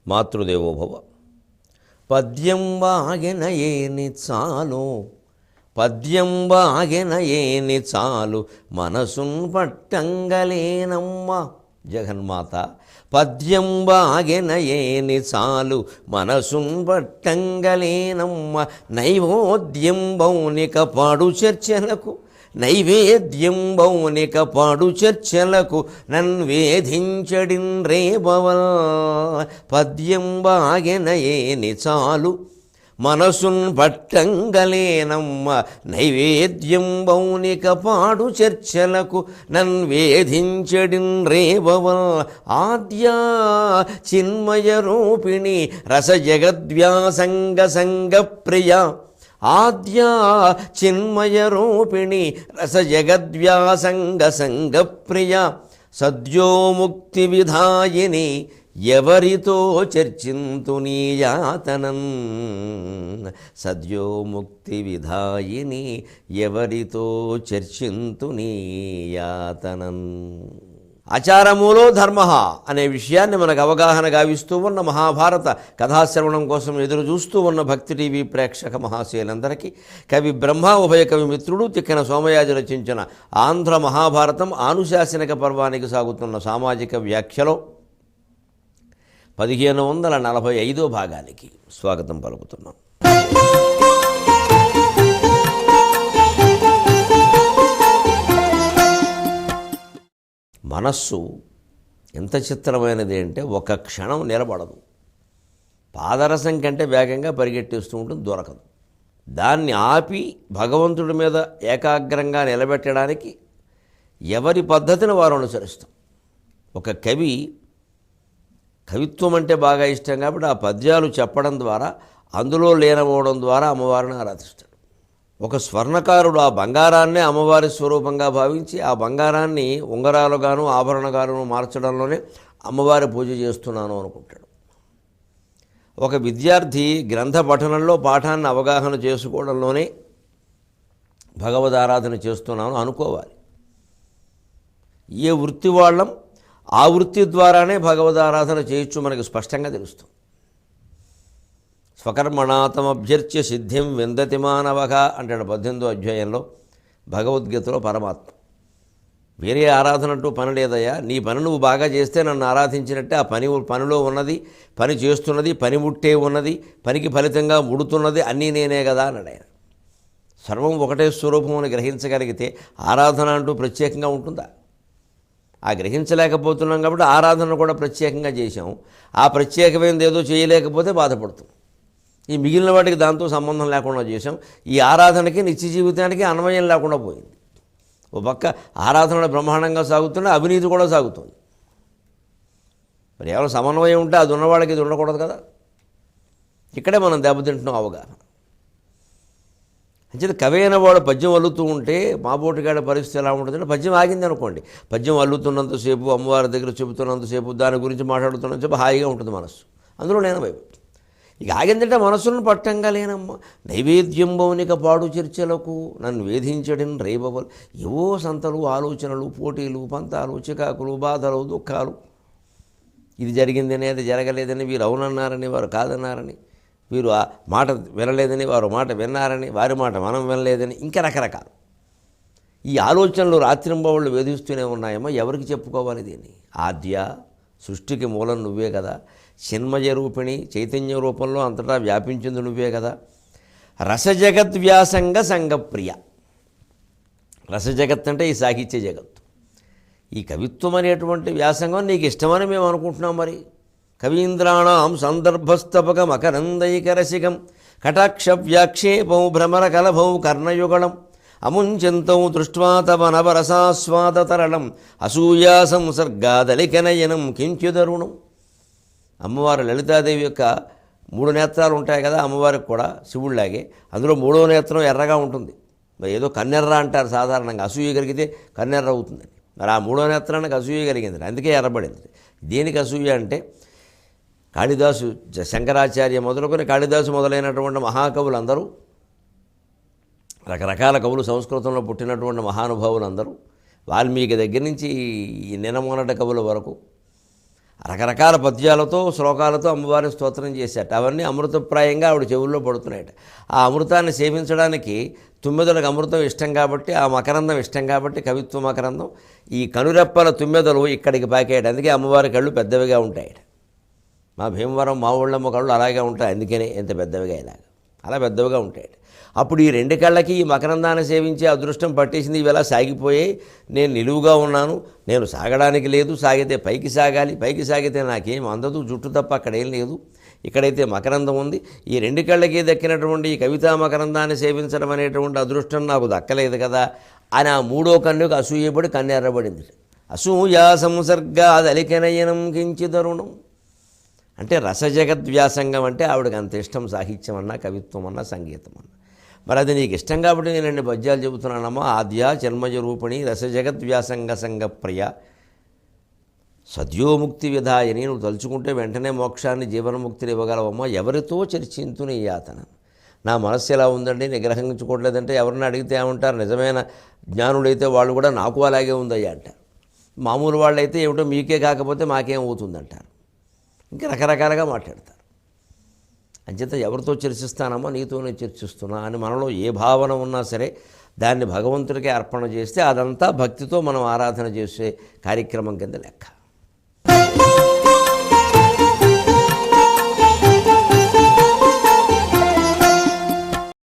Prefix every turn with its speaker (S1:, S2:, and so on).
S1: మాతృదేవోభవ. పద్యం వాగెన ఏని చాలు, పద్యం వాగెన ఏని చాలు, మనసున్ పట్టంగలేనమ్మ జగన్మాత. పద్యం వాగెన ఏని చాలు, మనసున్ పట్టంగలేనమ్మ. నైవేద్యం బౌనిక పాడు చర్చలకు, నైవేద్యం బౌనిక పాడు చర్చలకు, నన్వేధించడిన్ రేబవల్. పద్యం వాగెన ఏని చాలు, మనసున్ పట్టంగలేనమ్మ. నైవేద్యం బౌనిక పాడు చర్చలకు, నన్వేధించడిన్ రేబవల్. ఆద్యా చిన్మయ రూపిణి రస జగద్వ్యాసంగ సంగ ప్రియ. ఆద్యా చిన్మయ రూపిణి రస జగద్వ్యాసంగ సంగ ప్రియ. సద్యోముక్తి విధాయిని ఎవరితో చర్చింతు నీ యాతనం. సద్యోముక్తి విధాయిని ఎవరితో చర్చింతు నీ యాతనం. ఆచారమూలో ధర్మ అనే విషయాన్ని మనకు అవగాహన గావిస్తూ ఉన్న మహాభారత కథాశ్రవణం కోసం ఎదురు చూస్తూ ఉన్న భక్తి టీవీ ప్రేక్షక మహాశయులందరికీ కవి బ్రహ్మ ఉభయ కవి మిత్రుడు తిక్కన సోమయాజి రచించిన ఆంధ్ర మహాభారతం ఆనుశాసనిక పర్వానికి సాగుతున్న సామాజిక వ్యాఖ్యలో 1545 భాగానికి స్వాగతం పలుకుతున్నాం. మనస్సు ఎంత చిత్రమైనది అంటే ఒక క్షణం నిలబడదు. పాదరసం కంటే వేగంగా పరిగెట్టేస్తూ ఉంటుంది, దొరకదు. దాన్ని ఆపి భగవంతుడి మీద ఏకాగ్రంగా నిలబెట్టడానికి ఎవరి పద్ధతిని వారు అనుసరిస్తాం. ఒక కవిత్వం అంటే బాగా ఇష్టం కాబట్టి ఆ పద్యాలు చెప్పడం ద్వారా, అందులో లీనమవడం ద్వారా అమ్మవారిని ఆరాధిస్తాడు. ఒక స్వర్ణకారుడు ఆ బంగారాన్నే అమ్మవారి స్వరూపంగా భావించి ఆ బంగారాన్ని ఉంగరాలుగాను ఆభరణగాను మార్చడంలోనే అమ్మవారి పూజ చేస్తున్నాను అనుకుంటాడు. ఒక విద్యార్థి గ్రంథ పఠనంలో పాఠాన్ని అవగాహన చేసుకోవడంలోనే భగవదారాధన చేస్తున్నాను అనుకోవాలి. ఏ వృత్తి వాళ్ళం ఆ వృత్తి ద్వారానే భగవదారాధన చేయొచ్చు, మనకు స్పష్టంగా తెలుస్తుంది. స్వకర్మణాతమభ్యర్చ్య సిద్ధిం విందతి మానవక అంటాడు 18వ అధ్యాయంలో భగవద్గీతలో పరమాత్మ. వేరే ఆరాధన అంటూ పని లేదయ్యా, నీ పని నువ్వు బాగా చేస్తే నన్ను ఆరాధించినట్టే. ఆ పనిలో ఉన్నది, పని చేస్తున్నది, పని ముట్టే ఉన్నది, పనికి ఫలితంగా ముడుతున్నది అన్నీ నేనే కదా అన్నాడు ఆయన. సర్వం ఒకటే స్వరూపం అని గ్రహించగలిగితే ఆరాధన అంటూ ప్రత్యేకంగా ఉంటుందా? ఆ గ్రహించలేకపోతున్నాం కాబట్టి ఆరాధన కూడా ప్రత్యేకంగా చేశాం. ఆ ప్రత్యేకమైనది ఏదో చేయలేకపోతే బాధపడుతాం. ఈ మిగిలిన వాటికి దాంతో సంబంధం లేకుండా చేశాం. ఈ ఆరాధనకి నిత్య జీవితానికి అన్వయం లేకుండా పోయింది. ఓ పక్క ఆరాధన బ్రహ్మాండంగా సాగుతున్న అవినీతి కూడా సాగుతుంది. మరి ఎవరు సమన్వయం ఉంటే అది ఉన్నవాళ్ళకి ఇది ఉండకూడదు కదా. ఇక్కడే మనం దెబ్బతింటున్నాం అవగాహన. అంచేది కవి అయిన వాడు పద్యం అల్లుతూ ఉంటే మాబోటిగాడి పరిస్థితి ఎలా ఉంటుందంటే, పద్యం ఆగింది అనుకోండి, పద్యం అల్లుతున్నంతసేపు అమ్మవారి దగ్గర చెబుతున్నంతసేపు దాని గురించి మాట్లాడుతున్నంతసేపు హాయిగా ఉంటుంది మనస్సు, అందులో నేను వైపు. ఇక ఆగిందంటే మనస్సును పట్టంగా లేనమ్మ. నైవేద్యం బౌనిక పాడు చర్చలకు, నన్ను వేధించడిన్ రేబవల్. ఏవో సంతలు, ఆలోచనలు, పోటీలు, పంతాలు, చికాకులు, బాధలు, దుఃఖాలు. ఇది జరిగిందని, అది జరగలేదని, వీరు అవునన్నారని, వారు కాదన్నారని, వీరు ఆ మాట వినలేదని, వారు మాట విన్నారని, వారి మాట మనం వినలేదని, ఇంకా రకరకాలు ఈ ఆలోచనలు రాత్రింబవళ్ళు వేధిస్తూనే ఉన్నాయేమో. ఎవరికి చెప్పుకోవాలి దీన్ని? ఆద్య సృష్టికి మూలం నువ్వే కదా. చిన్మయ రూపిణి చైతన్య రూపంలో అంతటా వ్యాపించింది నువ్వే కదా. రసజగద్వ్యాసంగ సంగప్రియ. రసజగత్ అంటే ఈ సాహిత్య జగత్తు. ఈ కవిత్వం అనేటువంటి వ్యాసంగం నీకు ఇష్టమని మేము అనుకుంటున్నాం. మరి కవీంద్రాణం సందర్భస్తపక మకరందైకరసికం కటాక్ష వ్యాక్షేపం భ్రమర కలభౌ కర్ణయుగళం అముంచంతం దృష్ట్వా తవ నవరసాస్వాదతరళం అసూయా సంసర్గాదలికనయనం కించుదరుణం. అమ్మవారు లలితాదేవి యొక్క 3 నేత్రాలు ఉంటాయి కదా అమ్మవారికి కూడా, శివుడిలాగే. అందులో 3వ నేత్రం ఎర్రగా ఉంటుంది. మరి ఏదో కన్నెర్ర అంటారు సాధారణంగా, అసూయ కలిగితే కన్నెర్ర అవుతుందని. మరి ఆ 3వ నేత్రానికి అసూయ కలిగింది, అందుకే ఎర్రబడింది. దేనికి అసూయ అంటే కాళిదాసు, శంకరాచార్య మొదలుకొని కాళిదాసు మొదలైనటువంటి మహాకవులు అందరూ, రకరకాల కవులు, సంస్కృతంలో పుట్టినటువంటి మహానుభావులు అందరూ, వాల్మీకి దగ్గర నుంచి ఈ నినమొనట కవుల వరకు రకరకాల పద్యాలతో శ్లోకాలతో అమ్మవారిని స్తోత్రం చేశాట. అవన్నీ అమృతప్రాయంగా ఆవిడ చెవుల్లో పడుతున్నాయట. ఆ అమృతాన్ని సేవించడానికి తుమ్మెదలకు అమృతం ఇష్టం కాబట్టి, ఆ మకరందం ఇష్టం కాబట్టి, కవిత్వ మకరందం ఈ కనురెప్పల తుమ్మెదలు ఇక్కడికి పాకాయట. అందుకే అమ్మవారి కళ్ళు పెద్దవిగా ఉంటాయట. మా భీమవరం మా ఊళ్ళమ్మ కళ్ళు అలాగే ఉంటాయి, అందుకనే ఎంత పెద్దవిగా ఇలాగ అలా పెద్దవిగా ఉంటాయట. అప్పుడు ఈ రెండు కళ్ళకి ఈ మకరందాన్ని సేవించే అదృష్టం పట్టేసింది. ఇవి ఎలా సాగిపోయాయి, నేను నిలువుగా ఉన్నాను, నేను సాగడానికి లేదు, సాగితే పైకి సాగాలి, పైకి సాగితే నాకేం అందదు, జుట్టు తప్ప అక్కడేం లేదు, ఇక్కడైతే మకరందం ఉంది, ఈ రెండు కళ్ళకి దక్కినటువంటి ఈ కవితా మకరందాన్ని సేవించడం అనేటువంటి అదృష్టం నాకు దక్కలేదు కదా అని ఆ మూడో కన్నుకు అసూయపడి కన్నెర్రబడింది. అసూయా సంసర్గాదలికెనయనం కించిదరుణం అంటే రసజగద్వ్యాసంగం అంటే ఆవిడకి అంత ఇష్టం, సాహిత్యం అన్నా కవిత్వం అన్నా సంగీతం అన్నా. మరి అది నీకు ఇష్టం కాబట్టి నేను 2 పద్యాలు చెబుతున్నానమ్మా. ఆద్య జన్మజ రూపిణి రసజగద్వ్యాసంగ సంగప్రియ సద్యోముక్తి విధాయని, నువ్వు తలుచుకుంటే వెంటనే మోక్షాన్ని జీవనముక్తిని ఇవ్వగలవమ్మా. ఎవరితో చర్చించుని యాతన, నా మనస్సు ఎలా ఉందండి, నిగ్రహించుకోవట్లేదంటే ఎవరిని అడిగితే ఏమంటారు, నిజమైన జ్ఞానుడైతే వాళ్ళు కూడా నాకు అలాగే ఉందయ్యా అంటారు. మామూలు వాళ్ళైతే ఏమిటో మీకే కాకపోతే మాకేం అవుతుందంటారు. ఇంకా రకరకాలుగా మాట్లాడతారు. అంచేత ఎవరితో చర్చిస్తానమ్మో, నీతోనే చర్చిస్తున్నా అని మనలో ఏ భావన ఉన్నా సరే దాన్ని భగవంతుడికే అర్పణ చేస్తే అదంతా భక్తితో మనం ఆరాధన చేసే కార్యక్రమం కింద లెక్క.